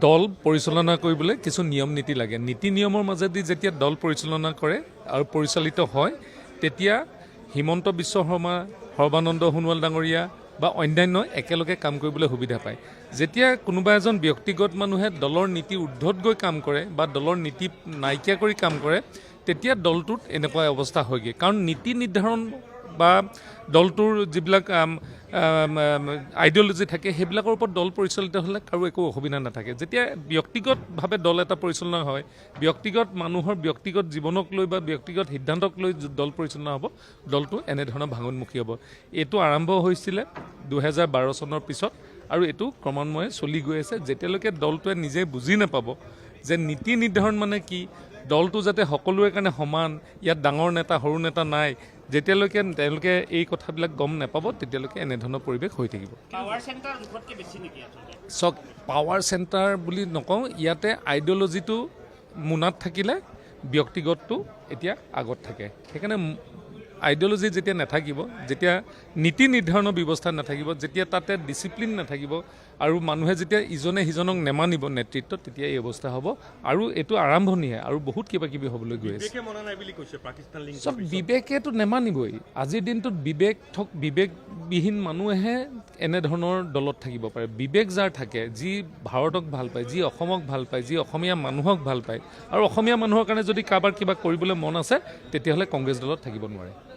দল পৰিচালনা কৰিবলৈ কিছু নিয়ম নীতি লাগে। নীতি নিয়মৰ মাজেদি যেতিয়া দল পৰিচালনা কৰে আৰু পৰিচালিত হয় তেতিয়া হিমন্ত বিশ্ব শৰ্মা, সৰ্বানন্দ সোণোৱাল ডাঙৰীয়া বা অন্যান্য একেলগে কাম কৰিবলৈ সুবিধা পায়। যেতিয়া কোনোবা এজন ব্যক্তিগত মানুহে দলৰ নীতি ঊৰ্ধত গৈ কাম কৰে বা দলৰ নীতি নাইকিয়া কৰি কাম কৰে তেতিয়া দলটোত এনেকুৱা অৱস্থা হয়গৈ। কাৰণ নীতি নিৰ্ধাৰণ বা দলটোৰ যিবিলাক আইডিঅলজি থাকে সেইবিলাকৰ ওপৰত দল পৰিচালিত হ'লে কাৰো একো অসুবিধা নাথাকে। যেতিয়া ব্যক্তিগতভাৱে দল এটা পৰিচালনা হয়, ব্যক্তিগত মানুহৰ ব্যক্তিগত জীৱনক লৈ বা ব্যক্তিগত সিদ্ধান্তক লৈ দল পৰিচালনা হ'ব, দলটো এনেধৰণৰ ভাঙোনমুখী হ'ব। এইটো আৰম্ভ হৈছিলে 2012 চনৰ পিছত আৰু এইটো ক্ৰমান্বয়ে চলি গৈ আছে যেতিয়ালৈকে দলটোৱে নিজে বুজি নাপাব যে নীতি নিৰ্ধাৰণ মানে কি, দলটো যাতে সকলোৰে কাৰণে সমান, ইয়াত ডাঙৰ নেতা সৰু নেতা নাই, যেতিয়ালৈকে তেওঁলোকে এই কথাবিলাক গম নাপাব তেতিয়ালৈকে এনেধৰণৰ পৰিৱেশ হৈ থাকিব। চক পাৱাৰ চেণ্টাৰ বুলি নকওঁ, ইয়াতে আইডিঅলজিটো মোনাত থাকিলে ব্যক্তিগতটো এতিয়া আগত থাকে। সেইকাৰণে আইডিঅলজি যেতিয়া নাথাকিব, যেতিয়া নীতি নিৰ্ধাৰণৰ ব্যৱস্থা নাথাকিব, যেতিয়া তাতে ডিচিপ্লিন নাথাকিব আৰু মানুহে যেতিয়া ইজনে সিজনক নেমানিব নেতৃত্বত, তেতিয়া এই অৱস্থা হ'ব। আৰু এইটো আৰম্ভণিহে আৰু বহুত কিবা কিবি হ'বলৈ গৈ আছে। চব বিবেকেতো নেমানিবই। আজিৰ দিনটোত বিবেকবিহীন মানুহেহে এনেধৰণৰ দলত থাকিব পাৰে। বিবেক যাৰ থাকে, যি ভাৰতক ভাল পায়, যি অসমক ভাল পায়, যি অসমীয়া মানুহক ভাল পায় আৰু অসমীয়া মানুহৰ কাৰণে যদি কাৰোবাৰ কিবা কৰিবলৈ মন আছে তেতিয়াহ'লে কংগ্ৰেছ দলত থাকিব নোৱাৰে।